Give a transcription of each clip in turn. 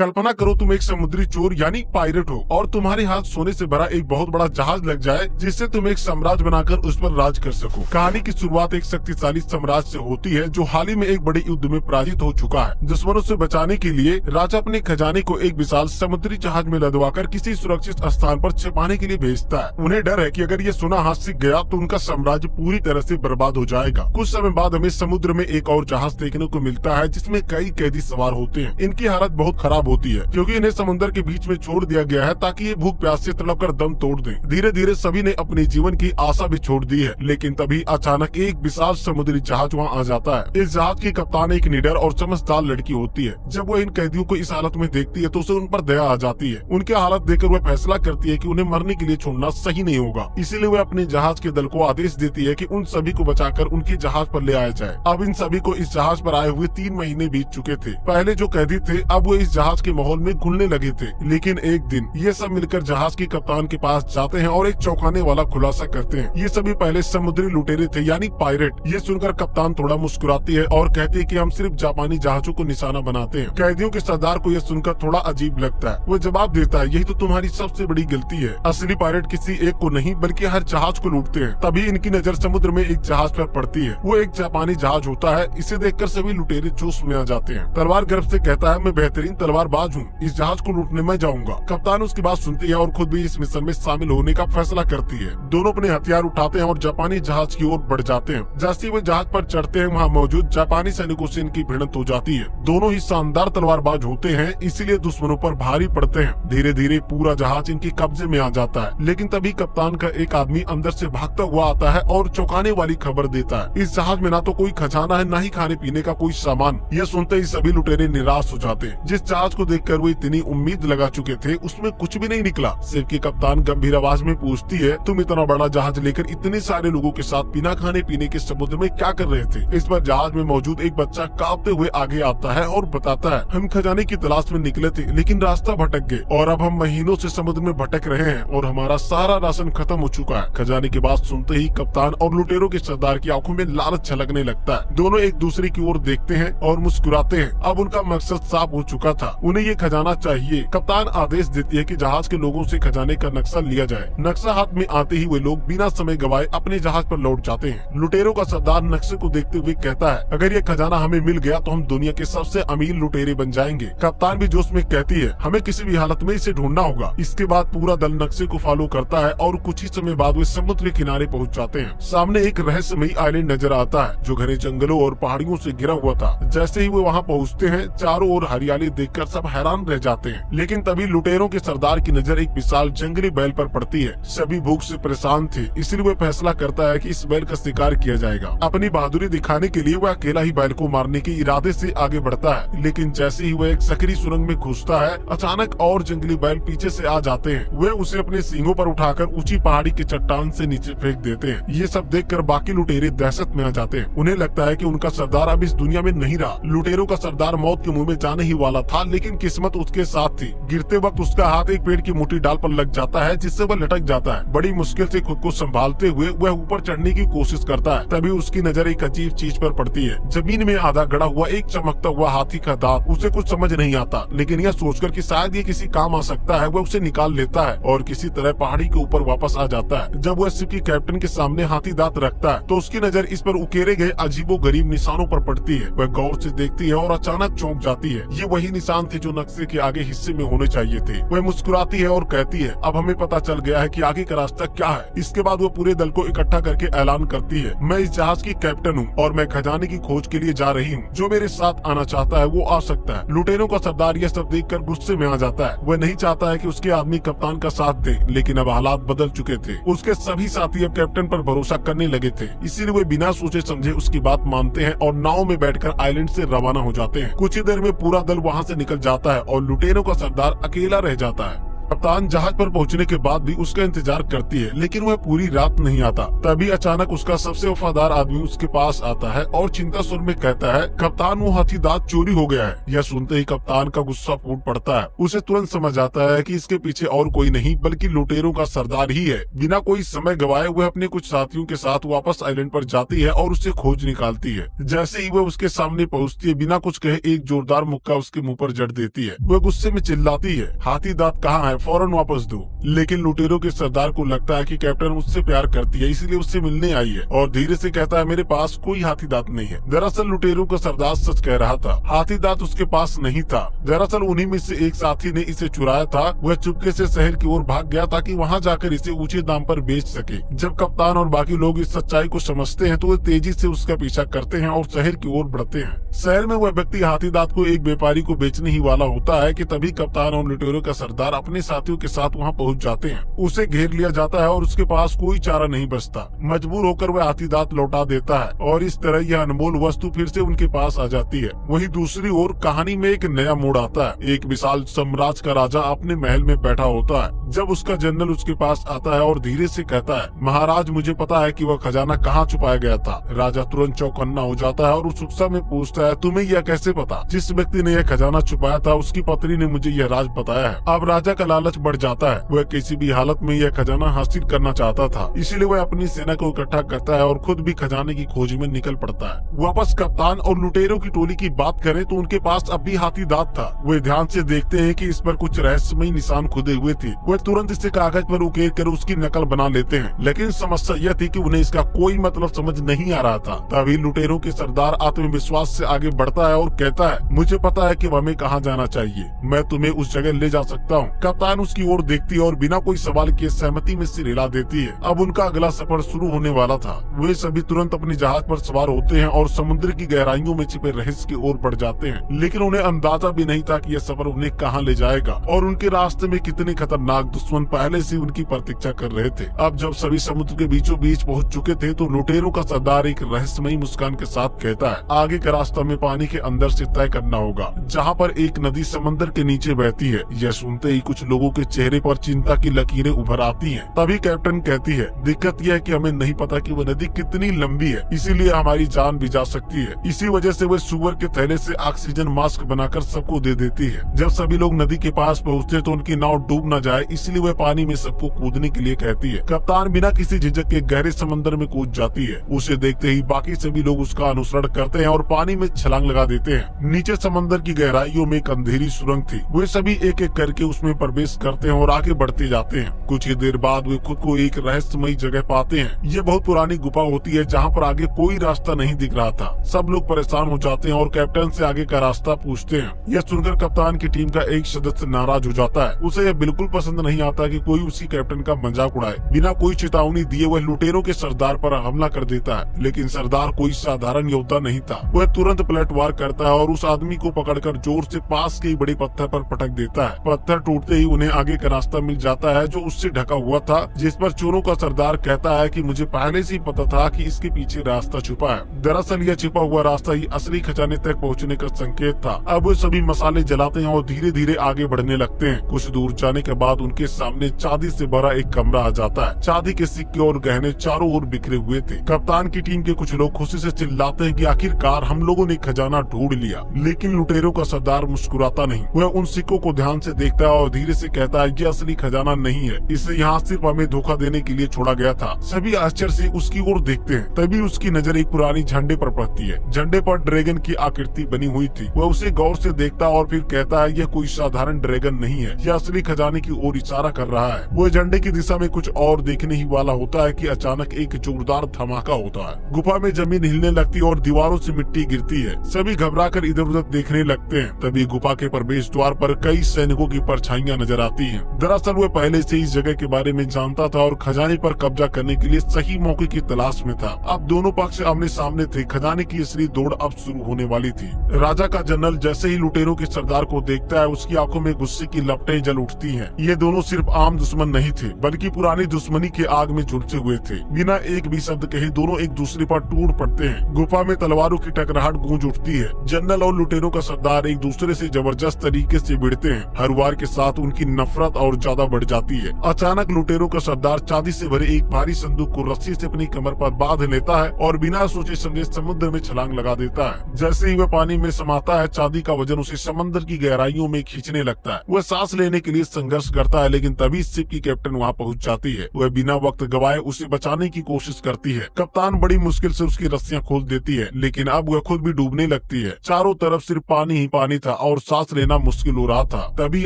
कल्पना करो तुम एक समुद्री चोर यानी पायरेट हो और तुम्हारे हाथ सोने से भरा एक बहुत बड़ा जहाज लग जाए जिससे तुम एक साम्राज्य बनाकर उस पर राज कर सको। कहानी की शुरुआत एक शक्तिशाली साम्राज्य से होती है जो हाल ही में एक बड़े युद्ध में पराजित हो चुका है। दुश्मनों से बचाने के लिए राजा अपने खजाने को एक विशाल समुद्री जहाज में लदवाकर किसी सुरक्षित स्थान पर छिपाने के लिए भेजता है। उन्हें डर है कि अगर ये सोना हाथ से गया तो उनका साम्राज्य पूरी तरह से बर्बाद हो जाएगा। कुछ समय बाद हमें समुद्र में एक और जहाज देखने को मिलता है जिसमें कई कैदी सवार होते हैं। इनकी हालत बहुत खराब होती है क्योंकि इन्हें समुद्र के बीच में छोड़ दिया गया है ताकि ये भूख प्यास से तड़प कर दम तोड़ दें। धीरे धीरे सभी ने अपने जीवन की आशा भी छोड़ दी है, लेकिन तभी अचानक एक विशाल समुद्री जहाज वहाँ आ जाता है। इस जहाज की कप्तान एक निडर और समझदार लड़की होती है। जब वो इन कैदियों को इस हालत में देखती है तो उसे उन पर दया आ जाती है। उनकी हालत देखकर वह फैसला करती है कि उन्हें मरने के लिए छोड़ना सही नहीं होगा। इसीलिए वह अपने जहाज के दल को आदेश देती है कि उन सभी को बचाकर उनके जहाज पर ले आया जाए। अब इन सभी को इस जहाज पर आए हुए 3 महीने बीत चुके थे। पहले जो कैदी थे अब वो इस जहाज के माहौल में घुलने लगे थे, लेकिन एक दिन ये सब मिलकर जहाज के कप्तान के पास जाते हैं और एक चौंकाने वाला खुलासा करते हैं। ये सभी पहले समुद्री लुटेरे थे यानी पायरेट। ये सुनकर कप्तान थोड़ा मुस्कुराती है और कहती है कि हम सिर्फ जापानी जहाजों को निशाना बनाते हैं। कैदियों के सरदार को यह सुनकर थोड़ा अजीब लगता है। वो जवाब देता है, यही तो तुम्हारी सबसे बड़ी गलती है। असली पायरेट किसी एक को नहीं बल्कि हर जहाज को लूटते हैं। तभी इनकी नजर समुद्र में एक जहाज पर पड़ती है। वो एक जापानी जहाज होता है। इसे देखकर सभी लुटेरे जोश में आ जाते हैं। तलवार गर्व से कहता है, मैं बेहतरीन तलवारबाज हूँ, इस जहाज को लूटने में जाऊंगा। कप्तान उसकी बात सुनती है और खुद भी इस मिशन में शामिल होने का फैसला करती है। दोनों अपने हथियार उठाते हैं और जापानी जहाज की ओर बढ़ जाते हैं। जैसे ही वो जहाज पर चढ़ते हैं वहाँ मौजूद जापानी सैनिकों से इनकी भिड़ंत हो जाती है। दोनों ही शानदार तलवारबाज होते हैं, इसीलिए दुश्मनों पर भारी पड़ते हैं। धीरे धीरे पूरा जहाज इनके कब्जे में आ जाता है, लेकिन तभी कप्तान का एक आदमी अंदर से भागता हुआ आता है और चौंकाने वाली खबर देता है, इस जहाज में ना तो कोई खजाना है, न ही खाने पीने का कोई सामान। यह सुनते ही सभी लुटेरे निराश हो जाते हैं। जिस जहाज को देखकर वो इतनी उम्मीद लगा चुके थे उसमें कुछ भी नहीं निकला। सिर्फ की कप्तान गंभीर आवाज में पूछती है, तुम इतना बड़ा जहाज लेकर इतने सारे लोगों के साथ बिना खाने पीने के समुद्र में क्या कर रहे थे? इस पर जहाज में मौजूद एक बच्चा कांपते हुए आगे आता है और बताता है, हम खजाने की तलाश में निकले थे लेकिन रास्ता भटक गए और अब हम महीनों से समुद्र में भटक रहे हैं और हमारा सारा राशन खत्म हो चुका है। खजाने की बात सुनते ही कप्तान और लुटेरों के सरदार की आंखों में लालच छलकने लगता है। दोनों एक दूसरे की ओर देखते हैं और मुस्कुराते हैं। अब उनका मकसद साफ हो चुका था, उन्हें ये खजाना चाहिए। कप्तान आदेश देती है कि जहाज के लोगों से खजाने का नक्शा लिया जाए। नक्शा हाथ में आते ही वे लोग बिना समय गवाए अपने जहाज पर लौट जाते हैं। लुटेरों का सरदार नक्शे को देखते हुए कहता है, अगर ये खजाना हमें मिल गया तो हम दुनिया के सबसे अमीर लुटेरे बन जाएंगे। कप्तान भी जोश में कहती है, हमें किसी भी हालत में इसे ढूंढना होगा। इसके बाद पूरा दल नक्शे को फॉलो करता है और कुछ ही समय बाद वे समुद्र किनारे पहुंच जाते हैं। सामने एक रहस्यमयी आइलैंड नजर आता है जो घने जंगलों और पहाड़ियों से घिरा हुआ था। जैसे ही वे वहाँ पहुँचते हैं चारों ओर हरियाली देखकर सब हैरान रह जाते हैं, लेकिन तभी लुटेरों के सरदार की नजर एक विशाल जंगली बैल पर पड़ती है। सभी भूख से परेशान थे, इसलिए वह फैसला करता है कि इस बैल का शिकार किया जाएगा। अपनी बहादुरी दिखाने के लिए वह अकेला ही बैल को मारने के इरादे से आगे बढ़ता है, लेकिन जैसे ही वह एक सकरी सुरंग में घुसता है अचानक और जंगली बैल पीछे से आ जाते हैं। वे उसे अपने सींगों पर उठाकर ऊंची पहाड़ी के चट्टान से नीचे फेंक देते हैं। ये सब देखकर बाकी लुटेरे दहशत में आ जाते हैं। उन्हें लगता है कि उनका सरदार अब इस दुनिया में नहीं रहा। लुटेरों का सरदार मौत के मुंह में जाने ही वाला था, लेकिन किस्मत उसके साथ थी। गिरते वक्त उसका हाथ एक पेड़ की मोटी डाल पर लग जाता है जिससे वह लटक जाता है। बड़ी मुश्किल से खुद को संभालते हुए वह ऊपर चढ़ने की कोशिश करता है। तभी उसकी नजर एक अजीब चीज पर पड़ती है। जमीन में आधा गड़ा हुआ एक चमकता हुआ हाथी का दांत। उसे कुछ समझ नहीं आता, लेकिन यह सोचकर कि शायद ये किसी काम आ सकता है वह उसे निकाल लेता है और किसी तरह पहाड़ी के ऊपर वापस आ जाता है। जब वह शिप की कैप्टन के सामने हाथी दांत रखता है तो उसकी नजर इस पर उकेरे गए अजीबोगरीब निशानों पर पड़ती है। वह गौर से देखती है और अचानक चौंक जाती है। ये वही निशान थे जो नक्शे के आगे हिस्से में होने चाहिए थे। वह मुस्कुराती है और कहती है, अब हमें पता चल गया है कि आगे का रास्ता क्या है। इसके बाद वो पूरे दल को इकट्ठा करके ऐलान करती है, मैं इस जहाज की कैप्टन हूँ और मैं खजाने की खोज के लिए जा रही हूँ। जो मेरे साथ आना चाहता है वो आ सकता है। लुटेरों का सरदार यह सब देखकर गुस्से में आ जाता है। वह नहीं चाहता है कि उसके आदमी कप्तान का साथ दे, लेकिन अब हालात बदल चुके थे। उसके सभी साथी अब कैप्टन पर भरोसा करने लगे थे, इसीलिए वे बिना सोचे समझे उसकी बात मानते हैं और नाव में बैठकर आइलैंड से रवाना हो जाते हैं। कुछ ही देर में पूरा दल वहाँ से निकल जाता है और लुटेरों का सरदार अकेला रह जाता है। कप्तान जहाज पर पहुंचने के बाद भी उसका इंतजार करती है, लेकिन वह पूरी रात नहीं आता। तभी अचानक उसका सबसे वफादार आदमी उसके पास आता है और चिंता सुर में कहता है, कप्तान वो हाथी दांत चोरी हो गया है। यह सुनते ही कप्तान का गुस्सा फूट पड़ता है। उसे तुरंत समझ आता है कि इसके पीछे और कोई नहीं बल्कि लुटेरों का सरदार ही है। बिना कोई समय गवाए वह अपने कुछ साथियों के साथ वापस आइलैंड पर जाती है और उससे खोज निकालती है। जैसे ही वह उसके सामने पहुंचती है, बिना कुछ कहे एक जोरदार मुक्का उसके मुंह पर जड़ देती है। वह गुस्से में चिल्लाती है, हाथी दांत कहाँ है, फौरन वापस दो। लेकिन लुटेरों के सरदार को लगता है कि कैप्टन मुझसे प्यार करती है, इसलिए उससे मिलने आई है और धीरे से कहता है, मेरे पास कोई हाथी दांत नहीं है। दरअसल लुटेरों का सरदार सच कह रहा था, हाथी दांत उसके पास नहीं था। दरअसल उन्हीं में से एक साथी ने इसे चुराया था। वह चुपके से शहर की ओर भाग गया ताकि वहां जाकर इसे ऊंचे दाम पर बेच सके। जब कप्तान और बाकी लोग इस सच्चाई को समझते हैं तो वे तेजी से उसका पीछा करते हैं और शहर की ओर बढ़ते हैं। शहर में वह व्यक्ति हाथी दांत को एक व्यापारी को बेचने ही वाला होता है कि तभी कप्तान और लुटेरों का सरदार अपने साथियों के साथ वहां पहुंच जाते हैं। उसे घेर लिया जाता है और उसके पास कोई चारा नहीं बचता। मजबूर होकर वह हाथी दांत लौटा देता है और इस तरह यह अनमोल वस्तु फिर से उनके पास आ जाती है। वहीं दूसरी ओर कहानी में एक नया मोड़ आता है। एक विशाल साम्राज्य का राजा अपने महल में बैठा होता है जब उसका जनरल उसके पास आता है और धीरे से कहता है, महाराज मुझे पता है कि वह खजाना कहाँ छुपाया गया था। राजा तुरंत चौकन्ना हो जाता है और उत्सुकता में पूछता है, तुम्हें यह कैसे पता? जिस व्यक्ति ने यह खजाना छुपाया था उसकी पत्नी ने मुझे यह राज बताया है। अब राजा का लालच बढ़ जाता है। वह किसी भी हालत में यह खजाना हासिल करना चाहता था, इसीलिए वह अपनी सेना को इकट्ठा करता है और खुद भी खजाने की खोज में निकल पड़ता है। वापस कप्तान और लुटेरों की टोली की बात करें तो उनके पास अब भी हाथी दांत था। वे ध्यान से देखते हैं कि इस पर कुछ रहस्यमयी निशान खुदे हुए थे। वह तुरंत इसे कागज पर उकेर कर उसकी नकल बना लेते हैं, लेकिन समस्या यह थी कि उन्हें इसका कोई मतलब समझ नहीं आ रहा था। तभी लुटेरों के सरदार आत्मविश्वास से आगे बढ़ता है और कहता है, मुझे पता है कि हमें कहाँ जाना चाहिए, मैं तुम्हें उस जगह ले जा सकता हूँ। कप्तान उसकी ओर देखती है और बिना कोई सवाल किए सहमति में सिर हिला देती है। अब उनका अगला सफर शुरू होने वाला था। वे सभी तुरंत अपने जहाज पर सवार होते हैं और समुद्र की गहराइयों में छिपे रहस्य की ओर बढ़ जाते हैं। लेकिन उन्हें अंदाजा भी नहीं था कि यह सफर उन्हें कहाँ ले जाएगा और उनके रास्ते में कितने खतरनाक दुश्मन पहले से उनकी प्रतीक्षा कर रहे थे। अब जब सभी समुद्र के बीचों बीच पहुंच चुके थे तो लुटेरों का सरदार एक रहस्यमयी मुस्कान के साथ कहता है, आगे का रास्ता में पानी के अंदर से तय करना होगा, जहाँ पर एक नदी समंदर के नीचे बहती है। यह सुनते ही कुछ लोगों के चेहरे पर चिंता की लकीरें उभर आती हैं। तभी कैप्टन कहती है, दिक्कत यह है कि हमें नहीं पता कि वह नदी कितनी लंबी है, इसीलिए हमारी जान भी जा सकती है। इसी वजह से वह सुअर के थैले से ऑक्सीजन मास्क बनाकर सबको दे देती है। जब सभी लोग नदी के पास पहुँचते तो उनकी नाव डूब न जाए, इसलिए वह पानी में सबको कूदने के लिए कहती है। कप्तान बिना किसी झिझक के गहरे समंदर में कूद जाती है। उसे देखते ही बाकी सभी लोग उसका अनुसरण करते हैं और पानी में छलांग लगा देते हैं। नीचे समंदर की गहराइयों में एक अंधेरी सुरंग थी। वे सभी एक एक करके उसमें प्रवेश करते हैं और आगे बढ़ते जाते हैं। कुछ ही देर बाद वे खुद को एक रहस्यमयी जगह पाते हैं। ये बहुत पुरानी गुफा होती है जहाँ पर आगे कोई रास्ता नहीं दिख रहा था। सब लोग परेशान हो जाते हैं और कैप्टन से आगे का रास्ता पूछते हैं। यह सुनकर कप्तान की टीम का एक सदस्य नाराज हो जाता है। उसे यह बिल्कुल पसंद नहीं आता कि कोई उसी कैप्टन का मजाक उड़ाए। बिना कोई चेतावनी दिए वह लुटेरों के सरदार पर हमला कर देता है, लेकिन सरदार कोई साधारण योद्धा नहीं था। वह तुरंत पलटवार करता है और उस आदमी को पकड़कर जोर से पास के बड़े पत्थर पर पटक देता है। पत्थर टूटते ही उन्हें आगे का रास्ता मिल जाता है जो उससे ढका हुआ था, जिस पर चोरों का सरदार कहता है कि मुझे पहले से ही पता था कि इसके पीछे रास्ता छुपा है। दरअसल यह छिपा हुआ रास्ता ही असली खजाने तक पहुँचने का संकेत था। अब वे सभी मसाले जलाते हैं और धीरे धीरे आगे बढ़ने लगते हैं। कुछ दूर जाने के बाद उनके सामने चांदी से भरा एक कमरा आ जाता है। चांदी के सिक्के और गहने चारों ओर बिखरे हुए थे। कप्तान की टीम के कुछ लोग खुशी से चिल्लाते हैं कि आखिरकार हम लोगों ने खजाना ढूंढ लिया। लेकिन लुटेरों का सरदार मुस्कुराता नहीं। वह उन सिक्कों को ध्यान से देखता है और धीरे से कहता है, ये असली खजाना नहीं है, इसे यहाँ सिर्फ हमें धोखा देने के लिए छोड़ा गया था। सभी आश्चर्य से उसकी ओर देखते हैं। तभी उसकी नजर एक पुरानी झंडे पर पड़ती है। झंडे पर ड्रैगन की आकृति बनी हुई थी। वह उसे गौर से देखता है और फिर कहता है, यह कोई साधारण ड्रैगन नहीं है, यह असली खजाने की ओर इशारा कर रहा है। वो झंडे की दिशा में कुछ और देखने ही वाला होता है कि अचानक एक जोरदार धमाका होता है। गुफा में जमीन हिलने लगती है और दीवारों से मिट्टी गिरती है। सभी घबराकर इधर उधर देखने लगते हैं। तभी गुफा के प्रवेश द्वार पर कई सैनिकों की परछाइयां नजर आती हैं। दरअसल वह पहले से इस जगह के बारे में जानता था और खजाने पर कब्जा करने के लिए सही मौके की तलाश में था। अब दोनों पक्ष आमने सामने थे। खजाने की असली दौड़ अब शुरू होने वाली थी। राजा का जनरल जैसे ही लुटेरों के सरदार को देखता है, उसकी आंखों में गुस्से की लपटें जल उठती हैं। ये दोनों सिर्फ आम दुश्मन नहीं थे, बल्कि पुरानी दुश्मनी के आग में झुलसे हुए थे। बिना एक भी शब्द कहे दोनों एक दूसरे पर टूट पड़ते हैं। गुफा में तलवारों की टकराहट गूंज उठती है। जनरल और लुटेरों का सरदार एक दूसरे से जबरदस्त तरीके से भिड़ते हैं। हर वार के साथ उनकी उनकी नफरत और ज्यादा बढ़ जाती है। अचानक लुटेरों का सरदार चांदी से भरे एक भारी संदूक को रस्सी से अपनी कमर पर बांध लेता है और बिना सोचे समझे समुद्र में छलांग लगा देता है। जैसे ही वह पानी में समाता है, चांदी का वजन उसे समंदर की गहराइयों में खींचने लगता है। वह सांस लेने के लिए संघर्ष करता है, लेकिन तभी शिप की कैप्टन वहाँ पहुँच जाती है। वह बिना वक्त गवाए उसे बचाने की कोशिश करती है। कप्तान बड़ी मुश्किल से उसकी रस्सियां खोल देती है, लेकिन अब वह खुद भी डूबने लगती है। चारों तरफ सिर्फ पानी ही पानी था और सांस लेना मुश्किल हो रहा था। तभी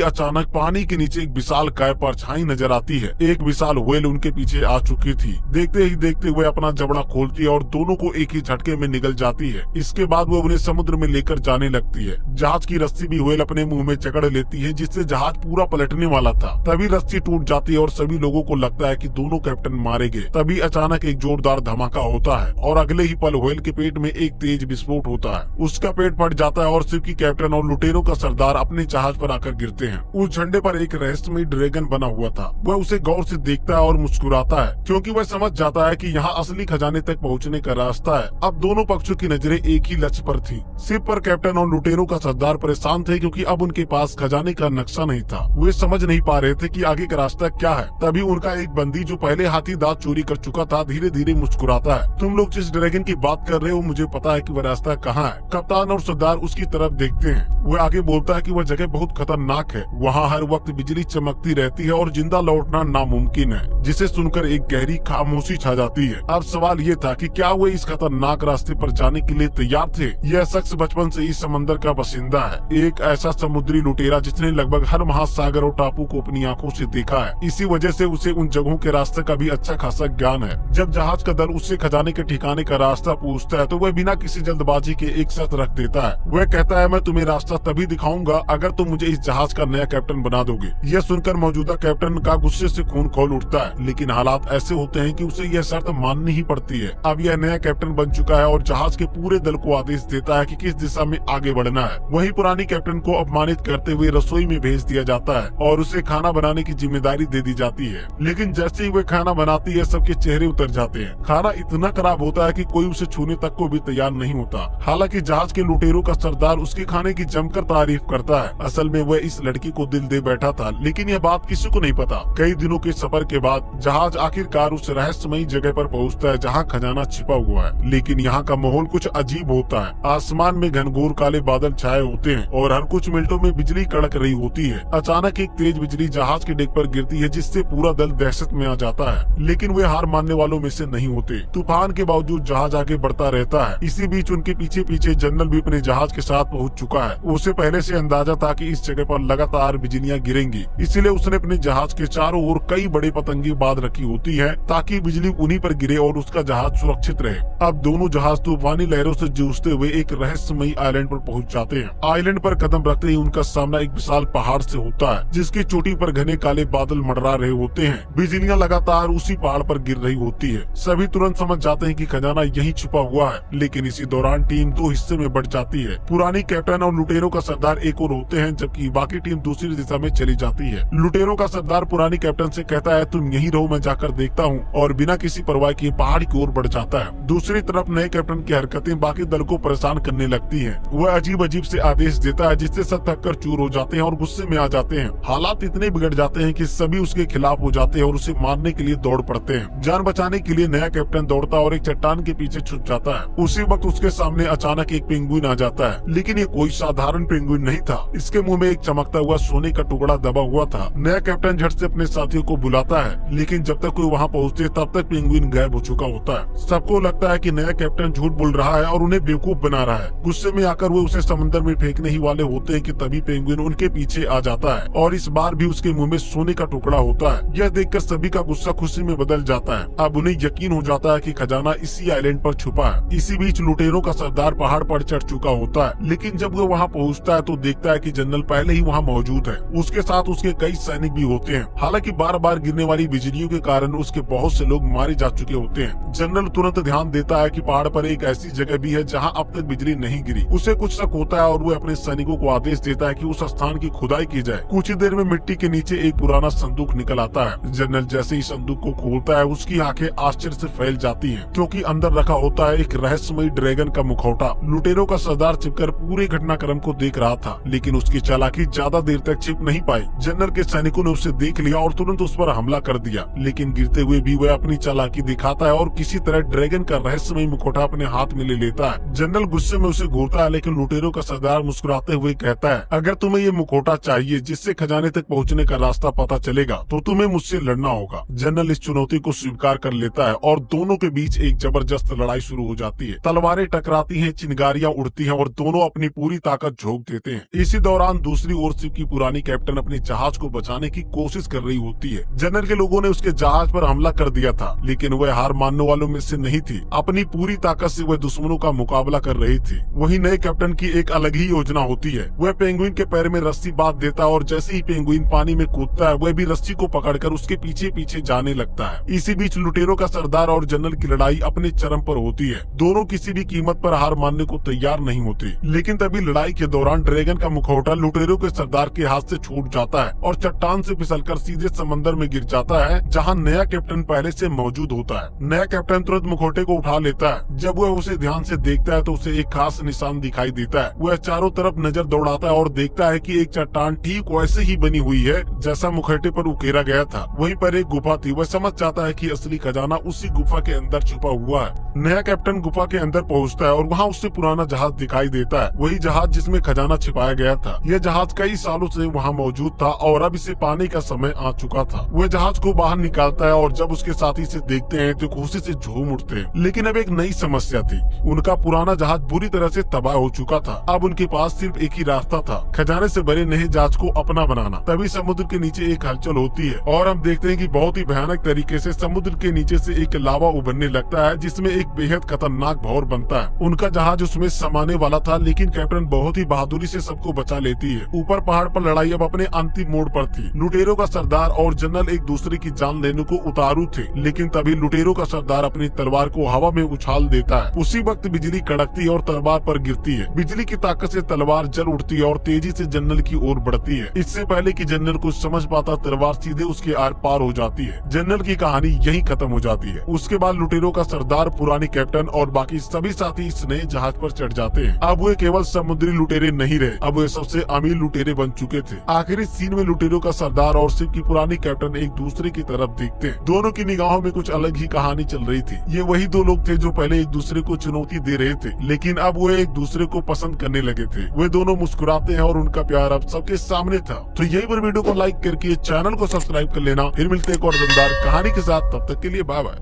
अचानक पानी के नीचे एक विशाल काय परछाई नजर आती है। एक विशाल व्हेल उनके पीछे आ चुकी थी। देखते ही देखते वह अपना जबड़ा खोलती है और दोनों को एक ही झटके में निगल जाती है। इसके बाद वह उन्हें समुद्र में लेकर जाने लगती है। जहाज की रस्सी भी व्हेल अपने मुंह में जकड़ लेती है, जिससे जहाज पूरा पलटने वाला था। तभी रस्सी टूट जाती है और सभी लोगों को लगता है कि दोनों कैप्टन मारे गए। तभी अचानक एक जोरदार धमाका होता है और अगले ही पल व्हेल के पेट में एक तेज विस्फोट होता है। उसका पेट फट जाता है और शिप की कैप्टन और लुटेरों का सरदार अपने जहाज पर आकर गिरते हैं। उस झंडे पर एक रहस्यमय ड्रैगन बना हुआ था। वह उसे गौर से देखता है और मुस्कुराता है, क्योंकि वह समझ जाता है कि यहाँ असली खजाने तक पहुँचने का रास्ता है। अब दोनों पक्षों की नजरें एक ही लक्ष्य पर थी। शिप पर कैप्टन और लुटेरों का सरदार परेशान थे, क्योंकि अब उनके पास खजाने का नक्शा नहीं था। वे समझ नहीं पा रहे थे कि आगे का रास्ता क्या है। तभी उनका एक बंदी, जो पहले हाथी दांत चोरी कर चुका था, धीरे धीरे मुस्कुराता है। तुम लोग जिस ड्रैगन की बात कर रहे हो, मुझे पता है कि वह रास्ता कहाँ है। कप्तान और सरदार उसकी तरफ देखते हैं। वह आगे बोलता है कि वह जगह बहुत खतरनाक है। वहाँ हर वक्त बिजली चमकती रहती है और जिंदा लौटना नामुमकिन है। जिसे सुनकर एक गहरी खामोशी छा जाती है। अब सवाल ये था कि क्या वे इस खतरनाक रास्ते पर जाने के लिए तैयार थे। यह शख्स बचपन से इस समंदर का बासिंदा है, एक ऐसा समुद्री लुटेरा जिसने लगभग हर महासागर और टापू को अपनी आंखों से देखा है। इसी वजह से उसे उन जगहों के रास्ते का भी अच्छा खासा ज्ञान है। जब जहाज का दल उससे खजाने के ठिकाने का रास्ता पूछता है, तो वह बिना किसी जल्दबाजी के एक शर्त रख देता है। वह कहता है, मैं तुम्हें रास्ता तभी दिखाऊंगा अगर तुम मुझे इस जहाज का नया कैप्टन बना दोगे। यह सुनकर मौजूदा कैप्टन का गुस्से से खून खौल उठता है, लेकिन हालात ऐसे होते हैं कि उसे यह शर्त माननी ही पड़ती है। अब यह नया कैप्टन बन चुका है और जहाज के पूरे दल को आदेश देता है कि किस दिशा में आगे बढ़ना है। वहीं पुरानी कैप्टन को अपमानित करते हुए रसोई में भेज दिया जाता है और उसे खाना बनाने की जिम्मेदारी दे दी जाती है। लेकिन जैसे ही वह खाना बनाती है, सबके चेहरे उतर जाते हैं। खाना इतना खराब होता है कि कोई उसे छूने तक को भी तैयार नहीं होता। हालांकि जहाज के लुटेरों का सरदार उसके खाने की जमकर तारीफ करता है। असल में वह इस लड़की को दिल दे बैठा था, लेकिन यह बात किसी को नहीं पता। कई दिनों के सफर के बाद जहाज आखिरकार उस रहस्यमयी जगह पर पहुंचता है जहां खजाना छिपा हुआ है। लेकिन यहाँ का माहौल कुछ अजीब होता है। आसमान में घनघोर काले बादल छाए होते हैं और हर कुछ मिनटों में बिजली कड़क रही होती है। अचानक एक तेज बिजली जहाज के डेक पर गिरती है, जिससे पूरा दल दहशत में आ जाता है। लेकिन वे हार मानने वालों में से नहीं होते। तूफान के बावजूद जहाज आगे बढ़ता रहता है। इसी बीच उनके पीछे पीछे जनरल भी अपने जहाज के साथ पहुंच चुका है। उसे पहले से अंदाजा था कि इस जगह पर लगातार बिजलियां गिरेंगी, इसलिए उसने अपने जहाज के चारों ओर कई बड़े पतंगे बांध रखी होती है, ताकि बिजली उन्हीं पर गिरे और उसका जहाज सुरक्षित रहे। अब दोनों जहाज तूफानी लहरों से जूझते हुए एक रहस्यमयी आइलैंड पर पहुंच जाते हैं। आइलैंड पर कदम रखते ही उनका सामना एक विशाल पहाड़ से होता है, जिसकी चोटी पर घने काले बादल मंडरा रहे होते हैं। बिजलियां लगातार उसी पहाड़ पर गिर रही होती है। सभी तुरंत समझ जाते हैं कि खजाना यहीं छुपा हुआ है। लेकिन इसी दौरान टीम दो हिस्से में बढ़ जाती है। पुरानी कैप्टन और लुटेरों का सरदार एक ओर होते हैं, जबकि बाकी टीम दूसरी दिशा में चली जाती है। लुटेरों का सरदार पुरानी कैप्टन से कहता है, तुम यहीं रहो, मैं जाकर देखता हूँ, और बिना किसी परवाह किए पहाड़ की ओर बढ़ जाता है। दूसरी तरफ नए कैप्टन की हरकतें बाकी दल को परेशान करने लगती है। वह अजीब अजीब से आदेश देता है, जिससे सब थककर चूर हो जाते हैं और गुस्से में आ जाते हैं। हालात इतने बिगड़ जाते हैं कि सभी उसके खिलाफ हो जाते हैं और उसे मारने के लिए दौड़ पड़ते हैं। जान बचाने के लिए नया कैप्टन दौड़ता और एक चट्टान के पीछे छुप जाता है। उसी वक्त उसके सामने अचानक एक पेंगुइन आ जाता है, लेकिन ये कोई साधारण पेंगुइन नहीं था। इसके मुंह में एक चमकता हुआ सोने का टुकड़ा दबा हुआ था। नया कैप्टन झट से अपने साथियों को बुलाता है, लेकिन जब तक कोई वहाँ पहुँचते तब तक पेंगुइन गायब हो चुका होता है। सबको लगता है कि नया कैप्टन झूठ बोल रहा है और उन्हें बेवकूफ बना रहा है। गुस्से में आकर वो उसे समंदर में फेंकने ही वाले होते हैं कि तभी पेंगुइन उनके पीछे आ जाता है और इस बार भी उसके मुंह में सोने का टुकड़ा होता है। यह देखकर सभी का गुस्सा खुशी में बदल जाता है। अब उन्हें यकीन हो जाता है कि खजाना इसी आइलैंड पर छुपा है। इसी बीच लुटेरों का सरदार पहाड़ पर चढ़ चुका होता है, लेकिन जब वो वहाँ पहुँचता है तो देखता है कि जनरल पहले ही वहाँ मौजूद है। उसके साथ उसके कई सैनिक भी होते हैं। हालांकि बार बार गिरने वाली बिजलियों के कारण उसके बहुत से लोग मारे जा चुके होते हैं। जनरल तुरंत ध्यान देता है कि पहाड़ पर एक ऐसी जगह भी है जहाँ अब तक बिजली नहीं गिरी। उसे कुछ शक होता है और वो अपने सैनिकों को आदेश देता है कि उस स्थान की खुदाई की जाए। कुछ ही देर में मिट्टी के नीचे एक पुराना संदूक निकल आता है। जनरल जैसे ही संदूक को खोलता है, उसकी आंखें आश्चर्य से फैल जाती हैं, क्योंकि अंदर रखा होता है एक रहस्यमयी ड्रैगन का मुखौटा। लुटेरों का सरदार छिपकर पूरे घटनाक्रम को देख रहा था, लेकिन उसकी चालाकी ज्यादा देर तक छिप नहीं पाई। जनरल के सैनिकों ने उसे देख लिया और तुरंत उस पर हमला कर दिया, लेकिन गिरते हुए भी वह अपनी चालाकी दिखाता है और किसी तरह ड्रैगन का रहस्यमय मुखौटा अपने हाथ में ले लेता है। जनरल गुस्से में उसे घूरता है, लेकिन लुटेरों का सरदार मुस्कुराते हुए कहता है, अगर तुम्हें ये मुखौटा चाहिए जिससे खजाने तक पहुँचने का रास्ता पता चलेगा, तो तुम्हें मुझसे लड़ना होगा। जनरल इस चुनौती को स्वीकार कर लेता है और दोनों के बीच एक जबरदस्त लड़ाई शुरू हो जाती है। तलवारें टकराती हैं, चिंगारियां उड़ती हैं और दोनों अपनी पूरी ताकत झोंक देते हैं। इसी दौरान दूसरी ओर शिप की पुरानी कैप्टन अपने जहाज को बचाने की कोशिश कर रही होती है। जनरल के लोगों ने उसके जहाज पर हमला कर दिया था, लेकिन वह हार मानने वालों में से नहीं थी। अपनी पूरी ताकत से वह दुश्मनों का मुकाबला कर रही थी। वहीं नए कैप्टन की एक अलग ही योजना होती है। वह पेंगुइन के पैर में रस्सी बांध देता है और जैसे ही पेंगुइन पानी में कूदता है, वह भी रस्सी को पकड़कर उसके पीछे पीछे जाने लगता है। इसी बीच लुटेरों का सरदार और जनरल की लड़ाई अपने चरम पर होती है। दोनों किसी भी कीमत पर हार मानने को तैयार नहीं होते, लेकिन तभी लड़ाई के दौरान ड्रैगन का मुखौटा लुटेरों के सरदार के हाथ से छूट जाता है और चट्टान से फिसलकर सीधे समंदर में गिर जाता है, जहां नया कैप्टन पहले से मौजूद होता है। नया कैप्टन तुरंत मुखौटे को उठा लेता है। जब वह उसे ध्यान से देखता है तो उसे एक खास निशान दिखाई देता है। वह चारों तरफ नजर दौड़ाता है और देखता है कि एक चट्टान ठीक वैसे ही बनी हुई है जैसा मुखौटे पर उकेरा गया था। वहीं पर एक गुफा थी। वह समझ जाता है कि असली खजाना उसी गुफा के अंदर छुपा हुआ है। नया कैप्टन गुफा के अंदर पहुंचता है और वहां उससे पुराना जहाज दिखाई देता है, वही जहाज जिसमें खजाना छिपाया गया था। यह जहाज कई सालों से वहां मौजूद था और अब इसे पाने का समय आ चुका था। वह जहाज को बाहर निकालता है और जब उसके साथी इसे देखते हैं तो खुशी से झूम उठते हैं। लेकिन अब एक नई समस्या थी। उनका पुराना जहाज बुरी तरह से तबाह हो चुका था। अब उनके पास सिर्फ एक ही रास्ता था, खजाने से भरे नए जहाज को अपना बनाना। तभी समुद्र के नीचे एक हलचल होती है और हम देखते हैं कि बहुत ही भयानक तरीके से समुद्र के नीचे से एक लावा उभरने लगता है, जिसमें एक बेहद खतरनाक भौर बनता है। उनका जहाज उसमें समाने वाला था, लेकिन कैप्टन बहुत ही बहादुरी से सबको बचा लेती है। ऊपर पहाड़ पर लड़ाई अब अपने अंतिम मोड़ पर थी। लुटेरों का सरदार और जनरल एक दूसरे की जान लेने को उतारू थे, लेकिन तभी लुटेरों का सरदार अपनी तलवार को हवा में उछाल देता है। उसी वक्त बिजली कड़कती है और तलवार पर गिरती है। बिजली की ताकत से तलवार जल उठती है और तेजी से जनरल की ओर बढ़ती है। इससे पहले कि जनरल कुछ समझ पाता, तलवार सीधे उसके आर पार हो जाती है। जनरल की कहानी यही खत्म हो जाती है। उसके बाद लुटेरों का सरदार, पुरानी कैप्टन और बाकी सभी साथी इस नए जहाज पर चढ़ जाते हैं। अब वे केवल समुद्री लुटेरे नहीं रहे, अब वे सबसे अमीर लुटेरे बन चुके थे। आखिरी सीन में लुटेरों का सरदार और शिप की पुरानी कैप्टन एक दूसरे की तरफ देखते हैं। दोनों की निगाहों में कुछ अलग ही कहानी चल रही थी। ये वही दो लोग थे जो पहले एक दूसरे को चुनौती दे रहे थे, लेकिन अब वो एक दूसरे को पसंद करने लगे थे। वे दोनों मुस्कुराते हैं और उनका प्यार अब सबके सामने था। तो यही पर वीडियो को लाइक करके चैनल को सब्सक्राइब कर लेना। फिर मिलते हैं एक और दमदार कहानी के साथ, तब तक के लिए बाय बाय।